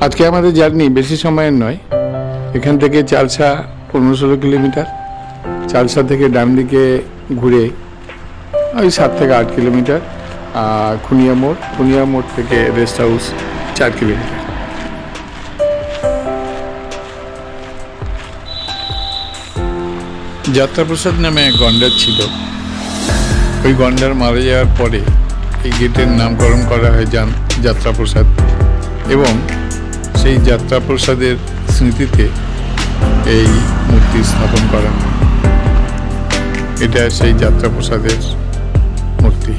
আজকে আমাদের জার্নি বেশি সময়ের নয়। এখান থেকে চালসা 15-16 কিলোমিটার। চালসা থেকে ডান দিকে ঘুরে ওই 7 থেকে 8 কিলোমিটার। আর খুনিয়া মোড় থেকে রেস্ট হাউস 4 কিলোমিটার। যাত্রাপ্রসাদ নামে এক গন্ডার ছিল। ওই গন্ডার মারা যাওয়ার পরে এই গেটের নামকরণ করা হয় যাত্রাপ্রসাদ, এবং সেই যাত্রাপ্রসাদের স্মৃতিতে এই মূর্তি স্থাপন করা হয়। এটা সেই যাত্রাপ্রসাদের মূর্তি।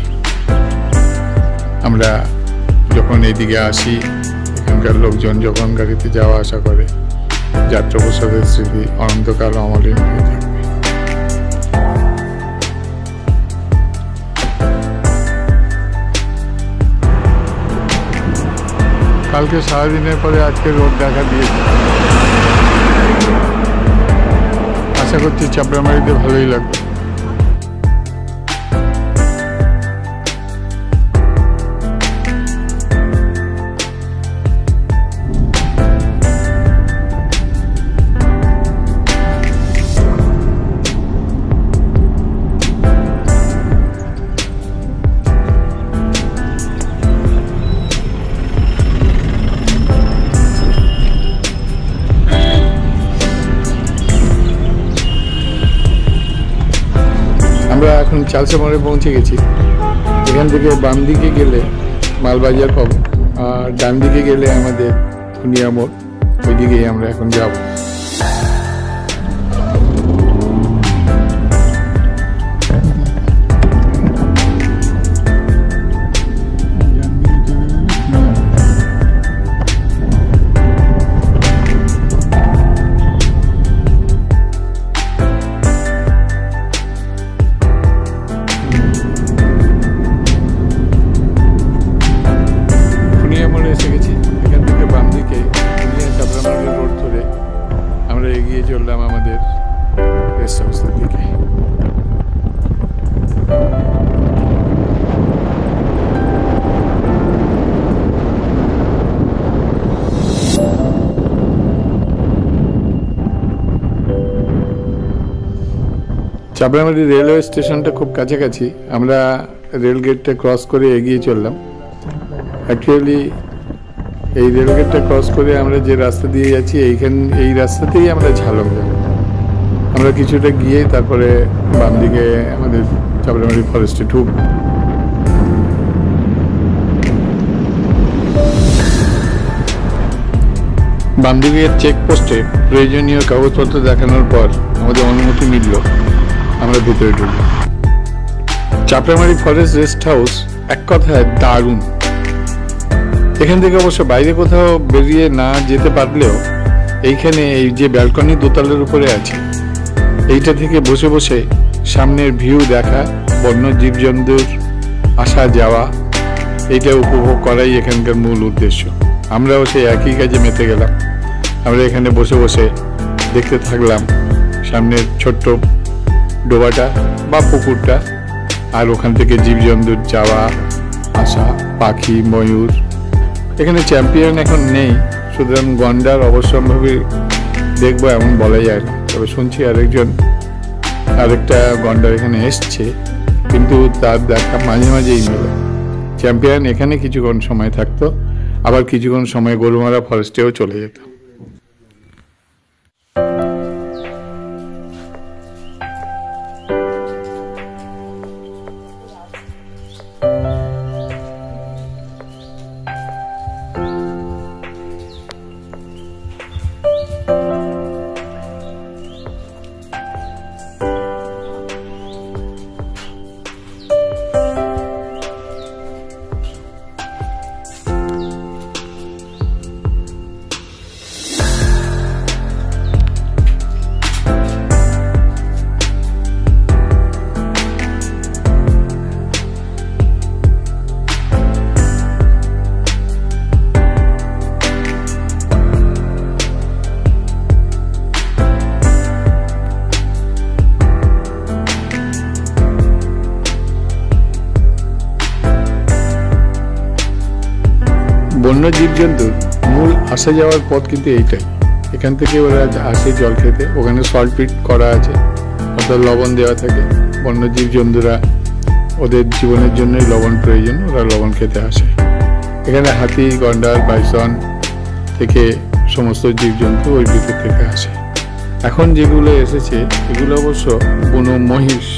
আমরা যখন এইদিকে আসি, এখানকার লোকজন যখন গাড়িতে যাওয়া আসা করে, যাত্রাপ্রসাদের স্মৃতি অনন্তকাল অমলিন হয়ে থাকে। কালকে সারাদিনের পরে আজকে রোদ দেখা দিয়েছে। আশা করছি চাপড়ামারিতে ভালোই লাগবে। আমরা এখন চালসা মোড়ে পৌঁছে গেছি। এখান থেকে বাম দিকে গেলে মালবাজার পাবো, আর ডান দিকে গেলে আমাদের খুনিয়া মোড়। ওই দিকেই আমরা এখন যাব। এগিয়ে চললাম আমাদের রেস্ট হাউসের দিকে। চাপড়ামারি রেলওয়ে স্টেশনটা খুব কাছাকাছি। আমরা রেল গেটটা ক্রস করে এগিয়ে চললাম। অ্যাকচুয়ালি এই রেলগেটটা ক্রস করে আমরা যে রাস্তা দিয়ে যাচ্ছি, এই রাস্তাতেই আমরা ঝালং যাব। আমরা কিছুটা গিয়ে তারপরে বাম দিকে আমাদের চাপড়ামারি ফরেস্টে ঢুকব। বাম দিকের চেকপোস্টে প্রয়োজনীয় কাগজপত্র দেখানোর পর আমাদের অনুমতি মিলল, আমরা ভিতরে ঢুকলাম। চাপড়ামারি ফরেস্ট রেস্ট হাউস এক কথায় দারুণ। এখান থেকে অবশ্য বাইরে কোথাও বেরিয়ে না যেতে পারলেও এইখানে এই যে ব্যালকনি দোতলার উপরে আছে, এইটা থেকে বসে বসে সামনের ভিউ দেখা, বন্য জীবজন্তুর আসা যাওয়া, এইটা উপভোগ করাই এখানকার মূল উদ্দেশ্য। আমরাও সেই একই কাজে মেতে গেলাম। আমরা এখানে বসে বসে দেখতে থাকলাম সামনের ছোট্ট ডোবাটা বা পুকুরটা, আর ওখান থেকে জীবজন্তুর যাওয়া আসা, পাখি, ময়ূর। এখানে চ্যাম্পিয়ন এখন নেই, সুতরাং গন্ডার অবশ্যম্ভাবী দেখবো এমন বলা যায় না। তবে শুনছি আরেকটা গন্ডার এখানে এসছে, কিন্তু তার দেখা মাঝে মাঝেই মেলে। চ্যাম্পিয়ন এখানে কিছুক্ষণ সময় থাকতো, আবার কিছুক্ষণ সময় গরুমারা ফরেস্টেও চলে যেত। বন্য জীবজন্তুর মূল আসা যাওয়ার পথ কিন্তু এইটাই। এখান থেকে ওরা আসে জল খেতে, ওখানে সল্ট পিট করা আছে, অর্থাৎ লবণ দেওয়া থাকে। বন্যজীব জন্তুরা ওদের জীবনের জন্যই লবণ প্রয়োজন, ওরা লবণ খেতে আসে। এখানে হাতি, গন্ডার, বাইসন থেকে সমস্ত জীবজন্তু ওই ভিতর থেকে আসে। এখন যেগুলো এসেছে এগুলো অবশ্য বুনো মহিষ।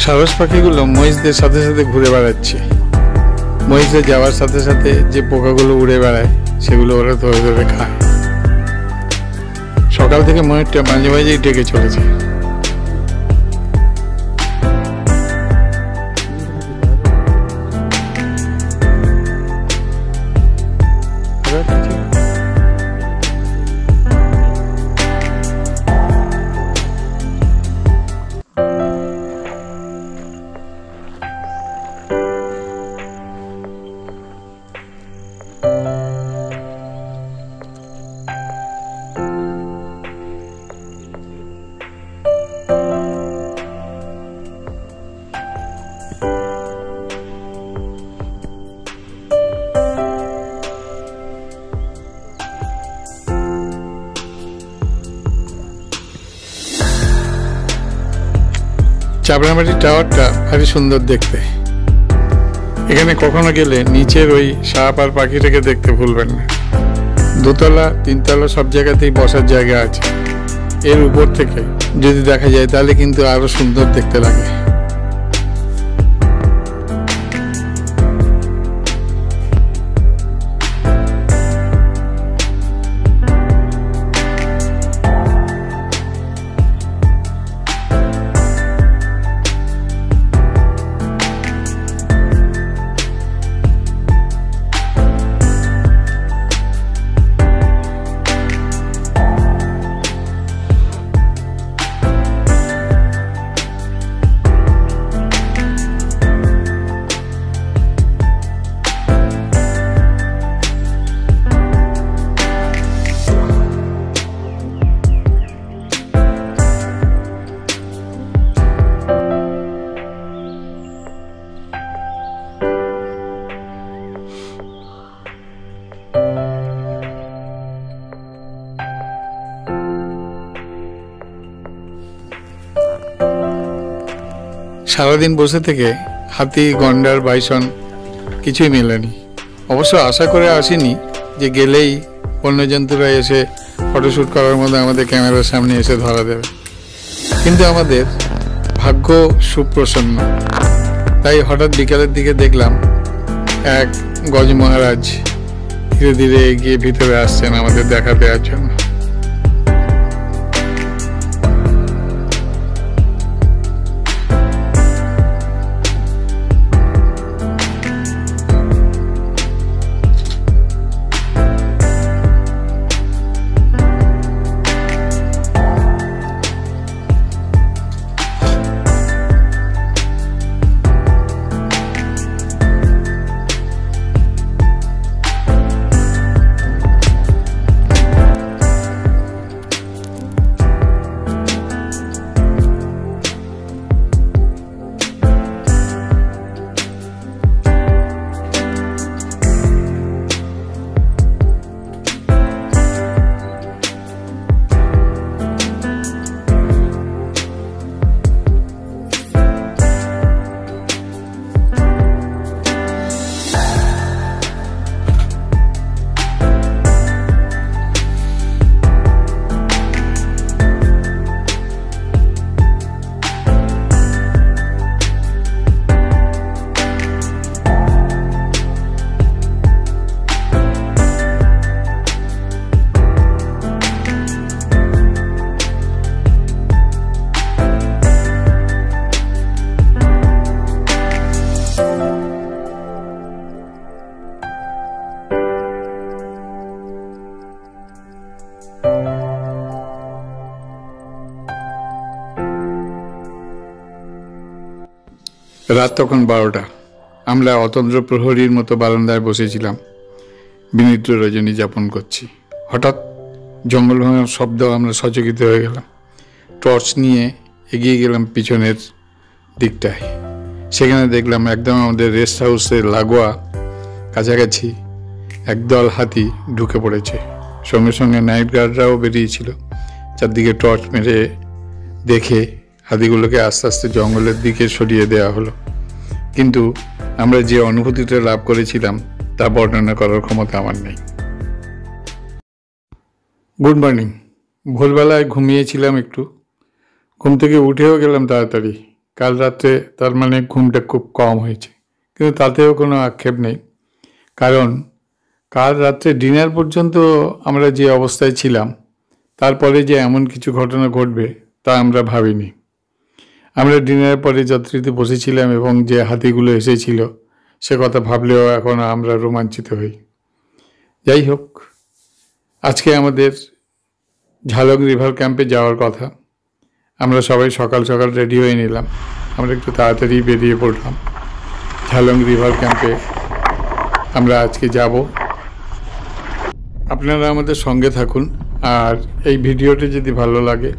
সারস পাখিগুলো মহিষদের সাথে সাথে ঘুরে বেড়াচ্ছে। মহিষদের যাওয়ার সাথে সাথে যে পোকাগুলো উড়ে বেড়ায় সেগুলো ওরা ধরে ধরে খায়। সকাল থেকে ময়ূরটা মাঝে মাঝেই ডেকে চলেছে। চাপড়ামাটি টাওয়ারটা ভারী সুন্দর দেখতে। এখানে কখনো গেলে নিচের ওই সাপ আর পাখিটাকে দেখতে ভুলবেন না। দোতলা, তিনতলা সব জায়গাতেই বসার জায়গা আছে। এর উপর থেকে যদি দেখা যায় তাহলে কিন্তু আরো সুন্দর দেখতে লাগে। সারাদিন বসে থেকে হাতি, গন্ডার, বাইসন কিছুই মেলেনি। অবশ্য আশা করে আসিনি যে গেলেই বন্যজন্তুরা এসে ফটোশ্যুট করার মধ্যে আমাদের ক্যামেরার সামনে এসে ধরা দেবে, কিন্তু আমাদের ভাগ্য সুপ্রসন্ন। তাই হঠাৎ বিকালের দিকে দেখলাম এক গজ মহারাজ ধীরে ধীরে এগিয়ে ভিতরে আসছেন আমাদের দেখা দেওয়ার জন্য। রাত তখন 12টা। আমরা অতন্দ্র প্রহরীর মতো বারান্দায় বসেছিলাম, বিনিদ্র রজনী যাপন করছি। হঠাৎ জঙ্গল ভাঙার শব্দ, আমরা সচকিত হয়ে গেলাম। টর্চ নিয়ে এগিয়ে গেলাম পিছনের দিকটায়। সেখানে দেখলাম একদম আমাদের রেস্ট হাউসের লাগোয়া কাছাকাছি একদল হাতি ঢুকে পড়েছে। সঙ্গে সঙ্গে নাইট গার্ডরাও বেরিয়েছিল। চারদিকে টর্চ মেরে দেখে হাতিগুলোকে আস্তে আস্তে জঙ্গলের দিকে সরিয়ে দেওয়া হলো। কিন্তু আমরা যে অনুভূতিটা লাভ করেছিলাম তা বর্ণনা করার ক্ষমতা আমার নেই। Good morning. ভোরবেলায় ঘুমিয়েছিলাম একটু, ঘুম থেকে উঠেও গেলাম তাড়াতাড়ি। কাল রাত্রে তার মানে ঘুমটা খুব কম হয়েছে, কিন্তু তাতেও কোনো আক্ষেপ নেই। কারণ কাল রাত্রে ডিনার পর্যন্ত আমরা যে অবস্থায় ছিলাম, তারপরে যে এমন কিছু ঘটনা ঘটবে তা আমরা ভাবিনি। আমরা ডিনারের পরে যাত্রীতে বসেছিলাম এবং যে হাতিগুলো এসেছিল সে কথা ভাবলেও এখন আমরা রোমাঞ্চিত হই। যাই হোক, আজকে আমাদের ঝালং রিভার ক্যাম্পে যাওয়ার কথা। আমরা সবাই সকাল সকাল রেডি হয়ে নিলাম। আমরা একটু তাড়াতাড়ি বেরিয়ে পড়লাম। ঝালং রিভার ক্যাম্পে আমরা আজকে যাব। আপনারা আমাদের সঙ্গে থাকুন, আর এই ভিডিওটি যদি ভালো লাগে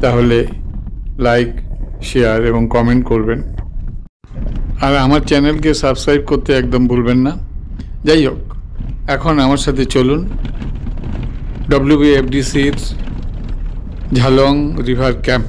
তাহলে লাইক, শেয়ার এবং কমেন্ট করবেন। আর আমার চ্যানেলকে সাবস্ক্রাইব করতে একদম ভুলবেন না। যাই হোক, এখন আমার সাথে চলুন WBFDCর ঝালং রিভার ক্যাম্প